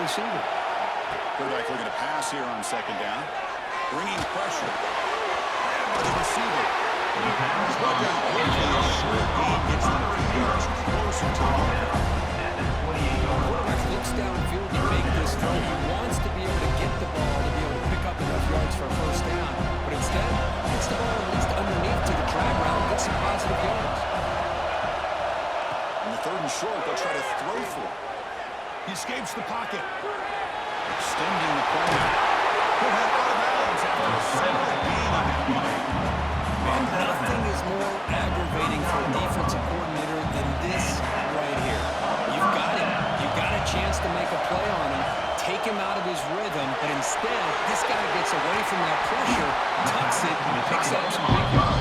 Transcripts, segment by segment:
receiver. Quarterback looking to pass here on second down. Bringing pressure. And the receiver. Brought down quickly. A short gain gets them 3 yards closer to the ball. Quarterback looks downfield to make this throw. He wants to be able to get the ball to be able to pick up enough yards for a first down. But instead, gets the ball at least underneath to the drag route and gets some positive yards. On the 3rd and short, they'll try to throw for it. He escapes the pocket. Extending the corner. He'll head out of bounds after a solid gain on that one. And nothing is more aggravating for a defensive coordinator than this right here. You've got him. You've got a chance to make a play on him, take him out of his rhythm, but instead, this guy gets away from that pressure, tucks it, and picks up some big yards.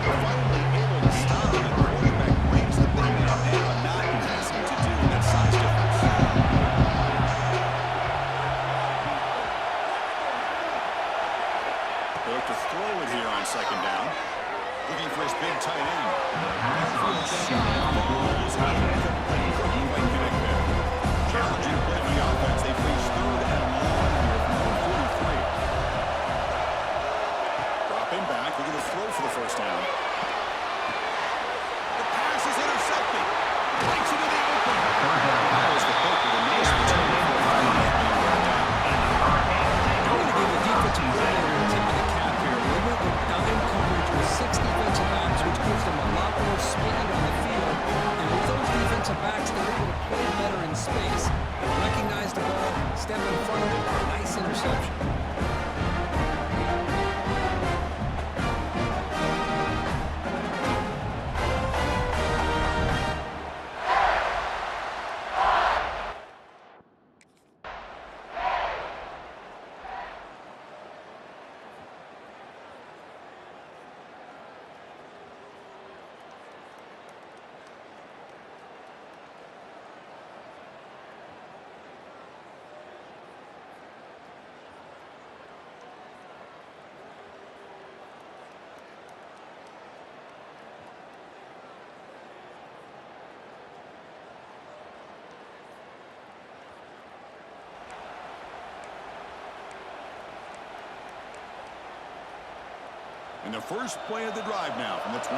Finally able to stop him, and the quarterback brings the big man down, not easy to do in that size difference. They look to throw it here on second down. Looking for his big tight end. Challenging play for the offense. They face 3rd and long here from 43. Dropping back. Looking to throw for the first down. The pass is intercepted. Breaks into the open. That was the hook with a nice return for a free hit being brought down. I'm going to give the defensive coordinator a tip of the cap here. They went with dime coverage with 6 defensive backs, which gives them a lot more speed on the field. And with those defensive backs, they're able to play better in space. Recognize the ball, step in front of it, nice interception. And the first play of the drive now from the 25.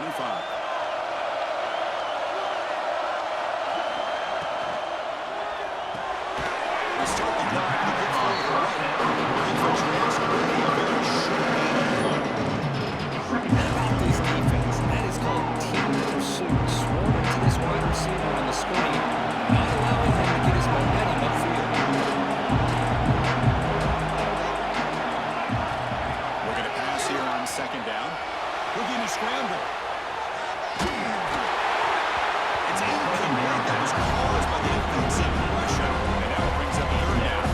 They start the drive. They get through to the right. Looking for chance to bring a very short gain. How about this defense? That is called team pursuit. Swarming to this wide receiver on the screen, not allowing him to get his momentum upfield. Looking to pass here on second down. Looking to scramble. It's incomplete. That was caused by the offensive pressure. And now it brings up 3rd down.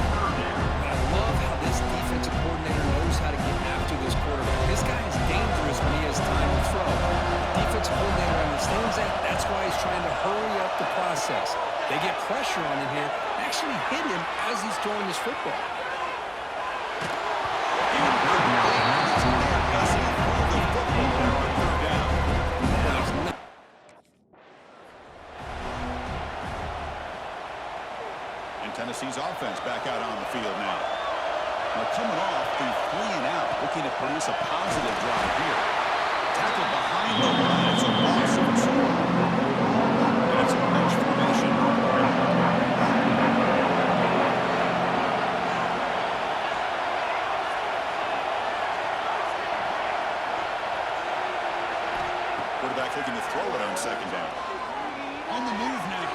But I love how this defensive coordinator knows how to get after this quarterback. This guy is dangerous when he has time to throw. The defensive coordinator understands that. That's why he's trying to hurry up the process. They get pressure on him here, actually hit him as he's throwing this football. And Tennessee's offense back out on the field now. Now coming off the 3 and out, looking to produce a positive drive here. Tackle behind the line. It's a loss of 2. And it's a bench formation. Quarterback looking to throw it on second down. On the move now.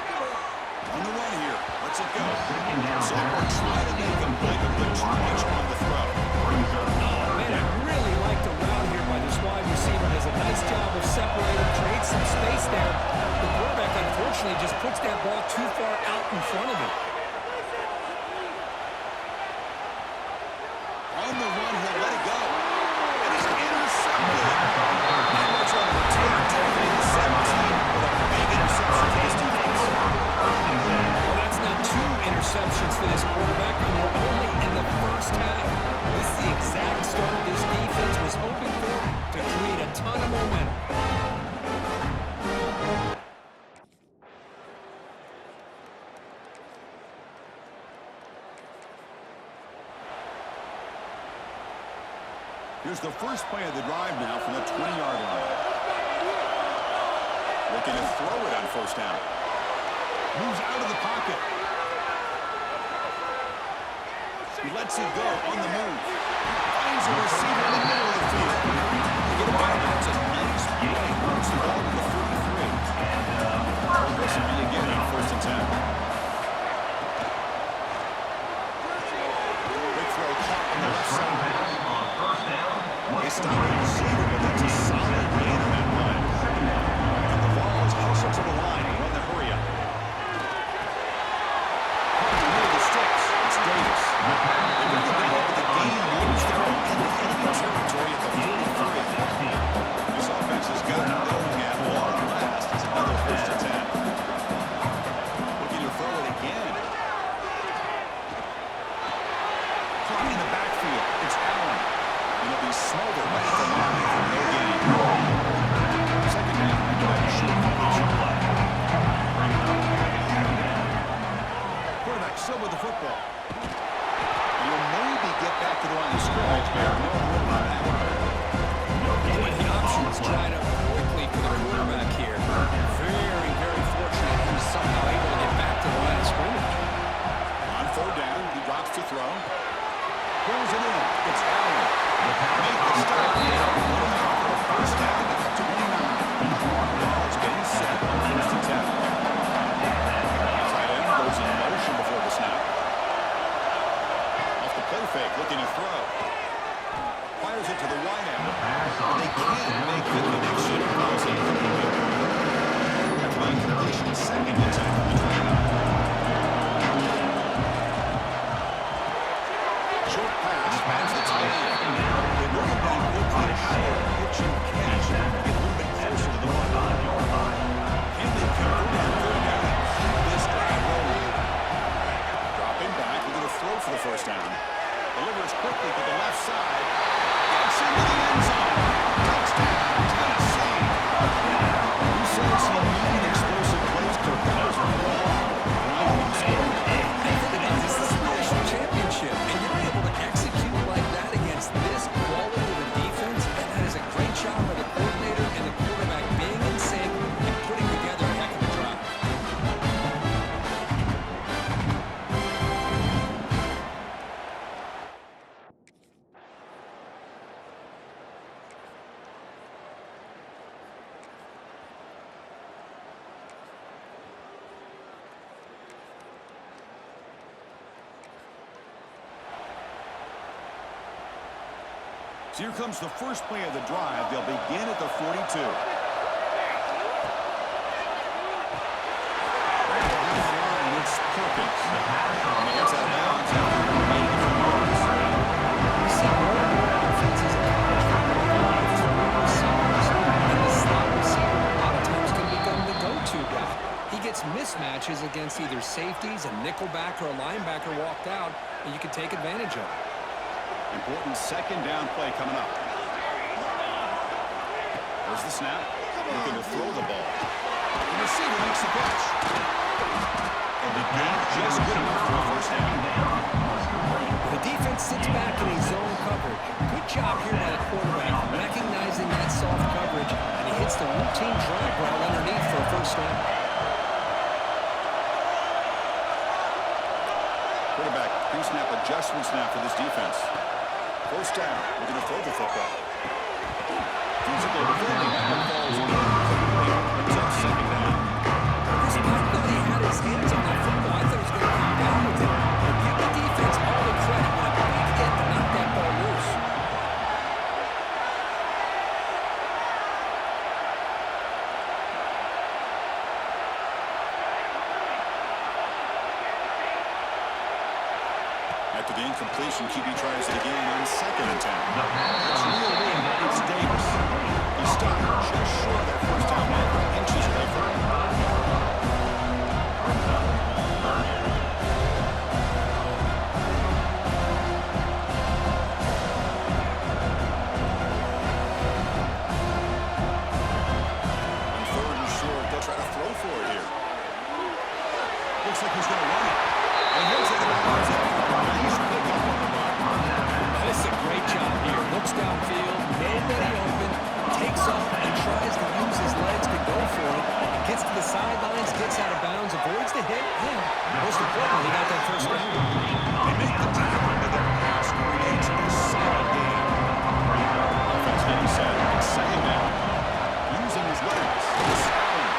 On the run here. Let's it go. So we're trying to make him play, but too much on the throw. Oh, man, I really like the route here by this wide receiver. Does a nice job of separating, creates some space there. The quarterback, unfortunately, just puts that ball too far out in front of him. On the run, he'll let it go. And it's intercepted. And it's on the return, taking the 17 with a big interception for this defense. Well, that's now 2 interceptions for this quarterback, and we're only in the first half. This is the exact start this defense was hoping for to create a ton of momentum. Here's the first play of the drive now from the 20-yard line. Looking to throw it on first down. Moves out of the pocket. He lets it go on the move. Finds a receiver in the middle of the field. They get away. That's a nice play. Moves the ball to the 43. This will be again on first and 10. Big throw caught on the left side. They stop the receiver, but that's a solid gain on that play. And the ball is hustled to the line. They run the hurry up. Near the sticks. It's Davis. They bring it back, but the game moves their own in enemy territory at the 43. This offense has got it going at long last. It's another first and 10. Looking to throw it again. Caught in the backfield. It's Allen. And it'll be smothered right at the line for no gain. Second down. Quarterback still with the football. You'll maybe get back to the line of scrimmage, but no room on that. Boy, the options dried up quickly for the quarterback here. Very, very fortunate he was somehow able to get back to the line of scrimmage. On third down, he drops to throw. Pulls it in. It's Allen. Make the stop. First down at the 29. Ball's getting set on first and 10. Tight end goes in motion before the snap. Off the play fake, looking to throw. Fires it to the wide end. But they can't make the connection. That's by completion. Second and 10 from the 29. Short pass, finds the tight end. They bring it down quickly, short pitch and catch. Get a little bit closer to the line. Henley covered on third down. Keep this drive rolling. Dropping back, looking to throw for the first down. Delivers quickly to the left side. Gets into the end zone. Touchdown, Tennessee. You said some mean explosive plays, Kirk. That was a long grinding score. This is a national championship, and you're able to execute like that against this quality of a defense, and that is a great job by the coordinator and the quarterback being in sync and putting together a heck of a drive. So here comes the first play of the drive. They'll begin at the 42. It's Perkins. And he gets out of bounds after 84 yards. We see more and more offenses in college football with three receivers, and the slot receiver a lot of times can become the go-to guy. He gets mismatches against either safeties, a nickelback, or a linebacker walked out, and you can take advantage of it. Important second down play coming up. There's the snap. Looking to throw the ball. The receiver makes the catch. And the game just good enough for a first down. The defense sits back in a zone coverage. Good job here by the quarterback, recognizing that soft coverage, and he hits the routine drag route underneath for a first down. Quarterback pre-snap adjustments now for this defense. First down. We're going to throw the football. Physical defending. Falls in. Brings up second down. This Mike thought he had his hands on that football. I thought he was going to come down with it. But give the defense all the credit when a big hit to knock that ball loose. After the incompletion, QB tries it again on second and 10. It's real in. It's Davis. He stopped just short of that first down marker, inches away from him. On third and short, they'll try to throw for it here. Looks like he's going to run it. And here's the bounds. Nice pickup on the run. That is a great job here. looks downfield, nobody open, takes off and tries to use his legs to go for it. Gets to the sidelines, gets out of bounds, avoids the hit, and most importantly, he got that first down. They make the tackle, but their pass creates a solid gain. Offense getting set. It's second down. Using his legs. It's Allen.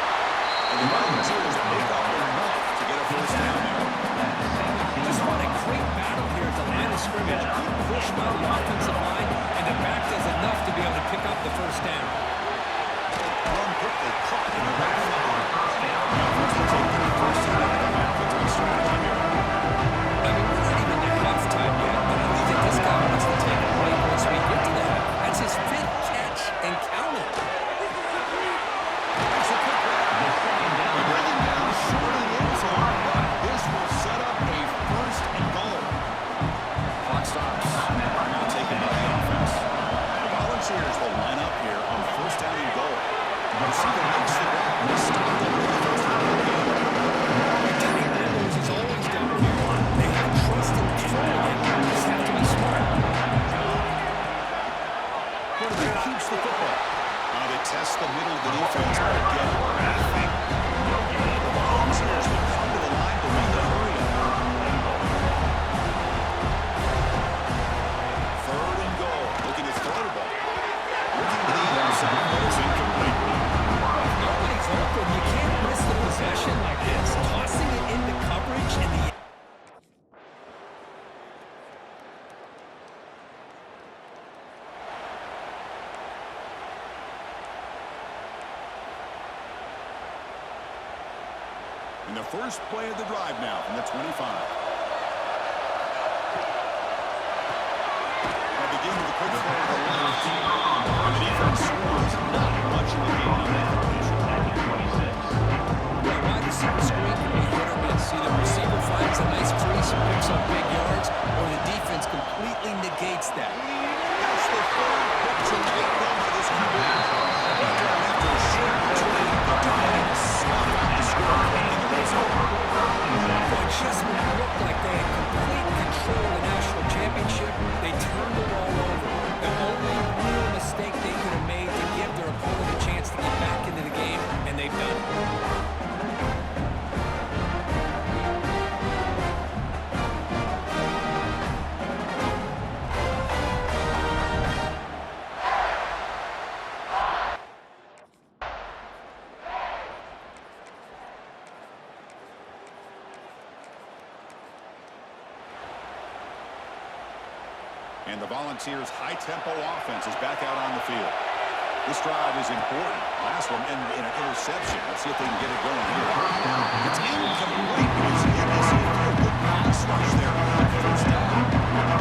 And the Volunteers make up enough to get a first down there. Just what a great battle here at the line of scrimmage. Pushed by the offensive line, and the back does enough to be able to pick up the first down. Run quickly, caught in the right flank. Offense will take the first down out of the half. It's a strategy here. I mean, we're not even at halftime yet, but I think this guy wants to take a break once we get to the half. That's his 5th catch and counting. That's a quick grab. They're bringing down short of the end zone, but this will set up a first and goal. Clock stops. Now taken by the offense. The Volunteers will line up here on first down and goal. Receiver makes the grab. He stopped it with the first down of the game. Tight windows is always down here. They have trust in throwing it. Just have to be smart. Quarterback keeps the football. Now they test the middle of the defense, but again, nothing. The Volunteers will come to the line to make the hurry up. Third and goal. Looking to throw the ball. Looking to the outside, but it's incomplete. Nobody's open. You can't miss the possession like this. Tossing it into coverage and the In the first play of the drive now from the 25. They'll begin with a quick throw to the left. And the defense scores not much of a gain on that completion. The wide receiver screen can be hit or miss. Either receiver finds a nice crease and picks up big yards, or the defense completely negates that. That's the third picture made done by this QB. After a short return, the Giants snuff out the score in the red zone. But just when it looked like they had complete control of the national championship, they turned the ball over. The only real mistake they could have made to give their opponent a chance to get back into the game, and they've done it. And the Volunteers' high-tempo offense is back out on the field. This drive is important. Last one and an interception. Let's see if they can get it going here. It's incomplete because he had this good pass rush there on first down.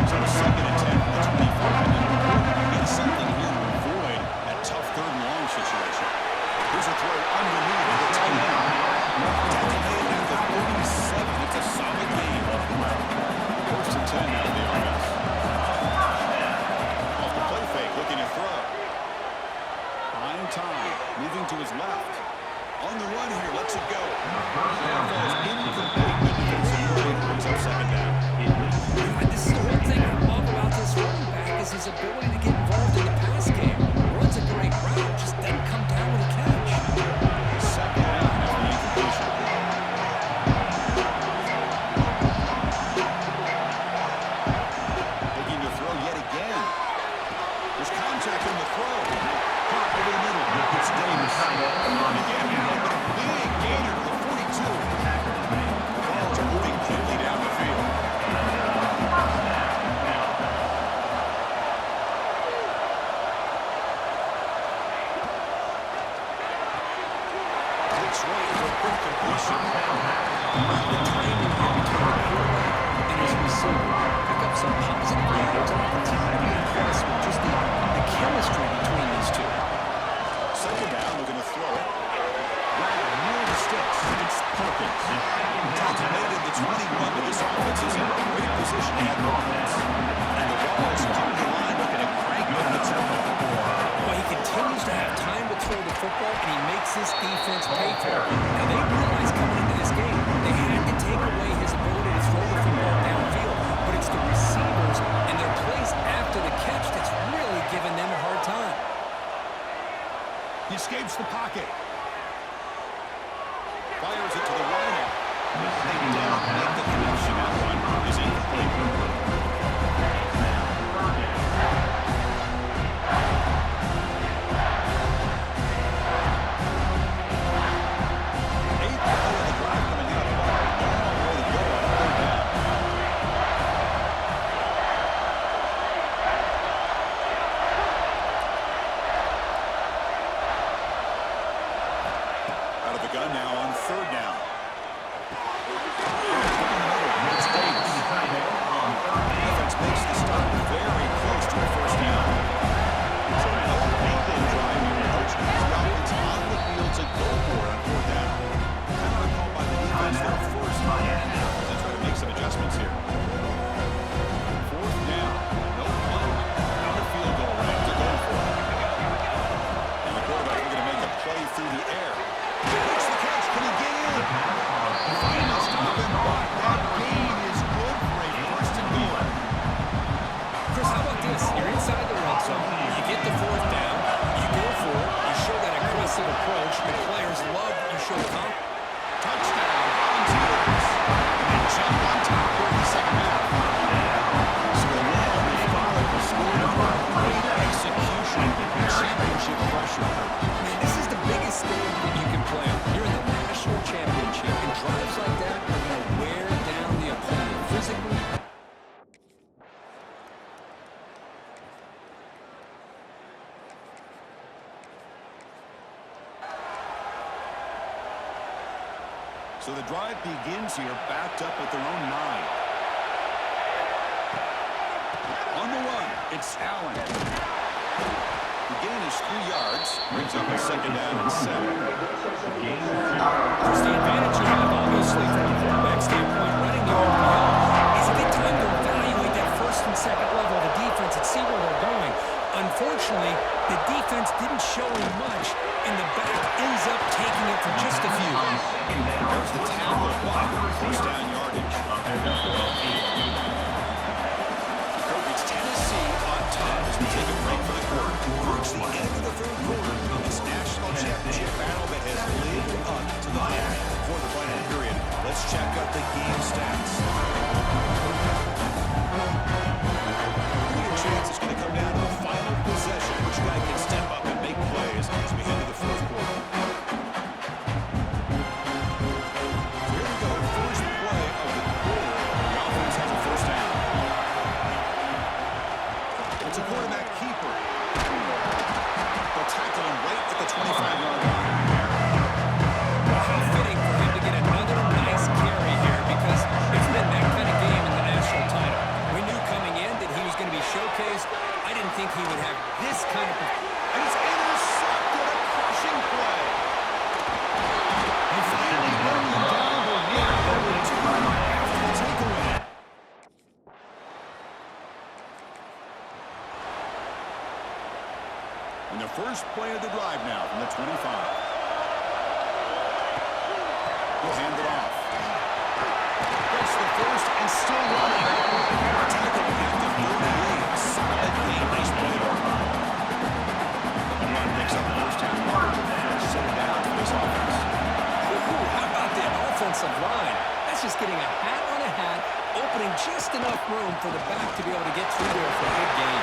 So second and 10 from the 25. And get something here to avoid that tough third and long situation. Here's a throw underneath the tight end. Detonated at the 37. It's a solid game. First and 10 now for the offense. Looking to throw. Buying time. Moving to his left. On the run here. Lets it go. Falls incomplete. Good defensive play. Brings up second down. And this is the one thing I love about this running back is his ability to get involved in the pass game. Runs a great route, just doesn't come down with a catch. Second down after the incompletion. Looking to throw yet again. There's contact on the throw. Caught over the middle. It's Davis. And again, now, but a big gainer to the 42. The balls are moving quickly down the field. Looks right for a quick completion. The timing here between the quarterback and his receiver. Pick up some positive yards, and I continue to be impressed with just the chemistry between these two. Second down, we're going to throw it. Right near the sticks. It's Perkins. Johnson made it to 21, but this offense is in great position at the offense. And the ball is coming to line, looking to crank up the tempo. Well, he continues to have time to throw the football, and he makes this defense pay for it. Now, they realized coming into this game, they had to take away his ability to throw the football downfield, but it's the receivers and their plays after the catch that's really giving them a hard time. He escapes the pocket. Fires it to the right. They don't make the connection. That one is incomplete. Eighth play of the drive coming up. Long way to go on third down. Out of the gun now on third down. It's Davis. Defense makes the stop very close to a first down. So no replay drive here. Coach keeps the offense on the field to go for it on fourth down. Kind of a call by the defense there first time. They try to make some adjustments here. Fourth down. No play. Not a field goal range to go for it. And the quarterback is going to make a play through the air. He makes the catch. Can he get in? Finally stop and block. That gain is good for a first and goal. Chris, how about this? You're inside the red zone. You get the fourth down. You go for it. You show that aggressive approach. The players love you show confidence. Touchdown, Volunteers. And jump on top here in the second half. So the win will follow the score of great execution and championship pressure. Man, this is the biggest stage that you can play on. You're in the national championship, and drives like that are going to wear down the opponent physically. So the drive begins here, backed up at their own 9. On the run, it's Allen. The gain is 3 yards, brings up a second down and 7. Just the advantage you have, obviously, from a quarterback standpoint, running the RPO is a good time to evaluate that first and second level of the defense and see where they're going. Unfortunately, the defense didn't show him much, and the back ends up taking it for just a few. There's the tackle, first down yardage. It's Tennessee on top as we take a break for the quarter. Reach the end of the third quarter of this national championship battle that has lived up to the hype. For the final period, let's check out the game stats. Chance is going to come down to the final possession. Which guy can step up and make plays as we head to the fourth quarter? So here we go. First play of the quarter. The offense has a first down. It's a quarterback keeper. They'll tackle him right at the 25-yard line. How fitting for him to get another nice carry here, because it's been that kind of game in the national title. We knew coming in that he was going to be showcased. I didn't think he would have this kind of... And it's intercepted, a crushing play. And finally running down the win over 2 after the takeaway. And the first play of the drive now from the 25. He'll hand it off. Gets the first and still running. Tackle at the 38. Solid game. Nice play there. The run picks up the first down. Set it down for this offense. How about that offensive line? That's just getting a hat on a hat, opening just enough room for the back to be able to get through there for a good gain.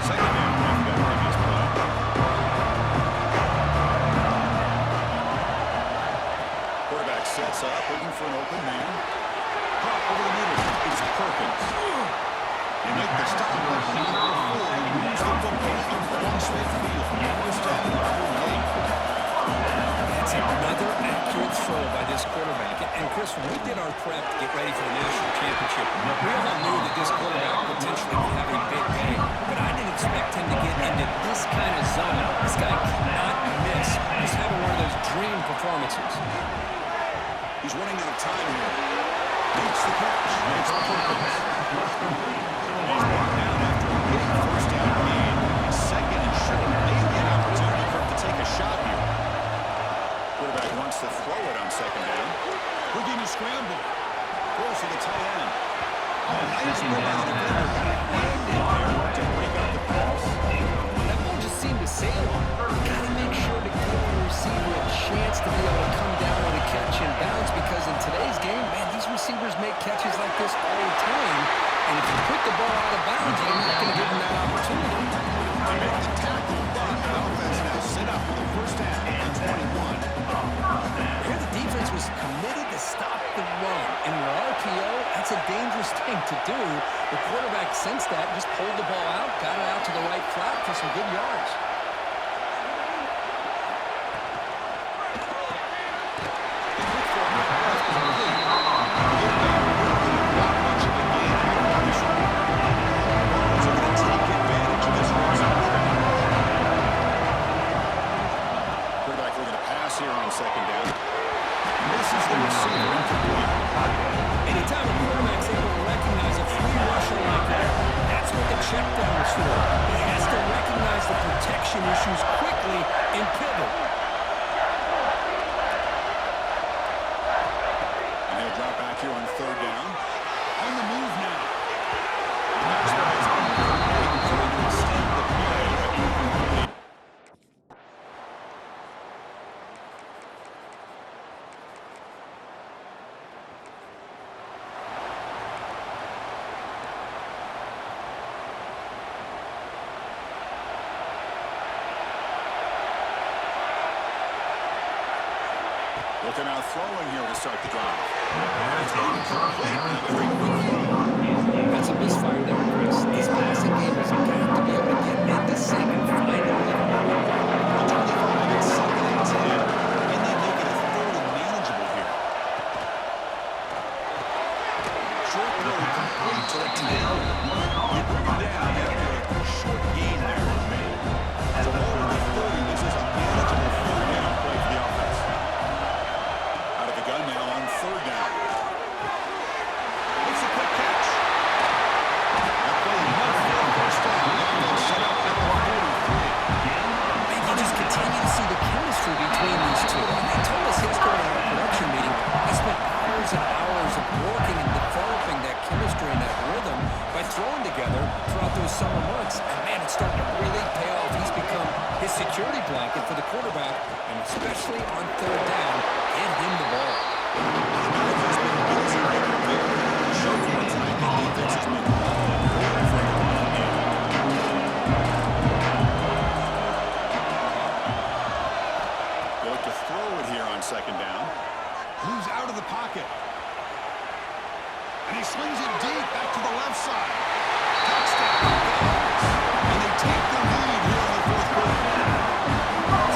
Second down after that previous play. Quarterback sets up, looking for an open man. Pop over the middle. It's Perkins. They make the stop. Moves the football across midfield. First down, number 8. That's another accurate throw by this quarterback. And Chris, when we did our prep to get ready for the national championship, we all knew that this quarterback potentially would have a big day. But I didn't expect him to get into this kind of zone. This guy cannot miss. He's having one of those dream performances. He's running out of time here. Makes the catch. It's Perkins. He's brought down after a big first down gain. Second and short. Maybe an opportunity for him to take a shot here. Quarterback wants to throw it on second down. We're going to scramble. for some good yards. Anytime a quarterback's able to recognize a free rusher like that, that's what the check down is for. He has to recognize the protection issues quickly and pivot. And he'll drop back here on third down. On the move now. Looking out throwing here to start the drive. That's a misfire there, Chris. This passing game has got to be able to get into sync and find a rhythm. It's 2nd and 10. And they make it a 3rd and manageable here. Short throw complete to the 10. You bring him down after a short gain there was made. So over the 30, this is a manageable 4th down play for the offense. Out of the gun now on 3rd down. It's a quick catch. That play enough for a first down. They'll set up at the 43. And you just continue to see the chemistry between these two. And they told us yesterday in our production meeting, they spent hours and hours of working and developing that chemistry and that rhythm by throwing together throughout those summer months. And man, it's starting to really pay off. He's become his security blanket for the quarterback, and especially on 3rd down, get him the ball. They look to throw it here on 2nd down. Moves out of the pocket. And he slings it deep back to the left side. Touchdown. And they take the lead here in the 4th quarter.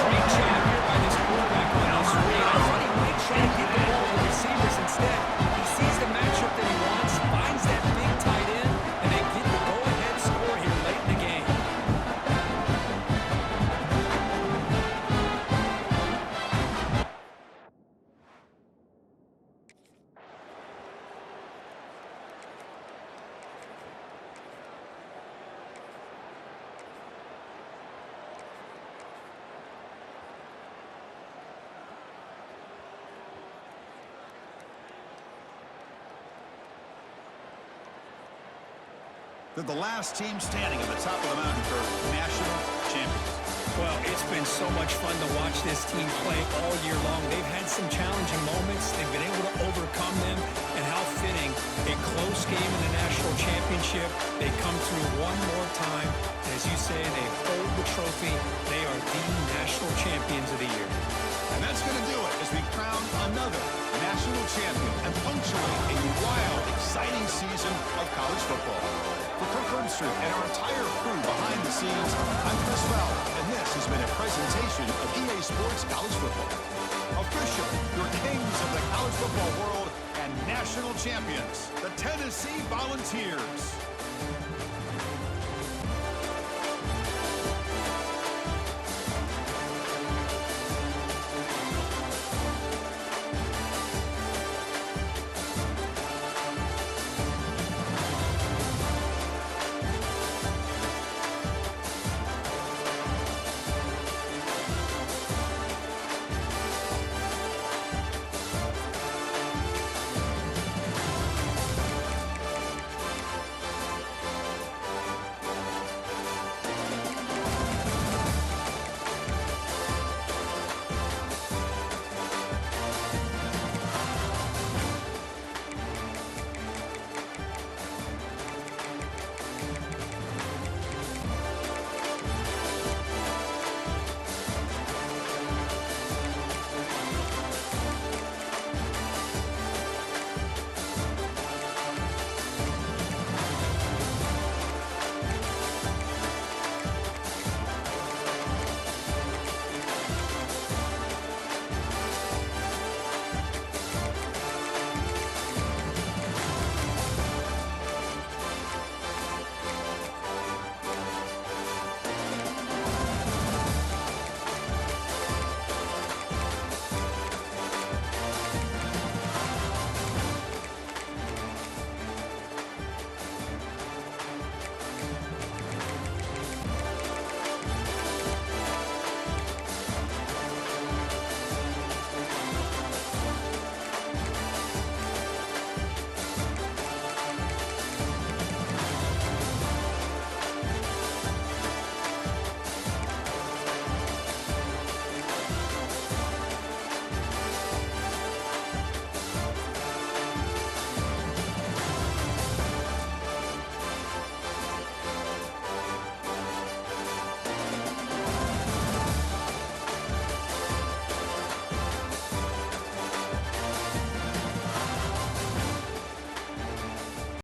Great job here by this quarterback on this read. I thought he might try to get the ball to the receivers instead. He sees the matchup that he wants, finds that big tight end, and they get the go-ahead score here late in the game. They're the last team standing at the top of the mountain for national champions. Well, it's been so much fun to watch this team play all year long. They've had some challenging moments. They've been able to overcome them. And how fitting, a close game in the national championship. They come through one more time. As you say, they hold the trophy. They are the national champions of the year. And that's going to do it as we crown another national champion and punctuate a wild, exciting season of college football. For Kirk Herbstreit and our entire crew behind the scenes, I'm Chris Fowler, and this has been a presentation of EA Sports College Football. Official, your kings of the college football world and national champions, the Tennessee Volunteers.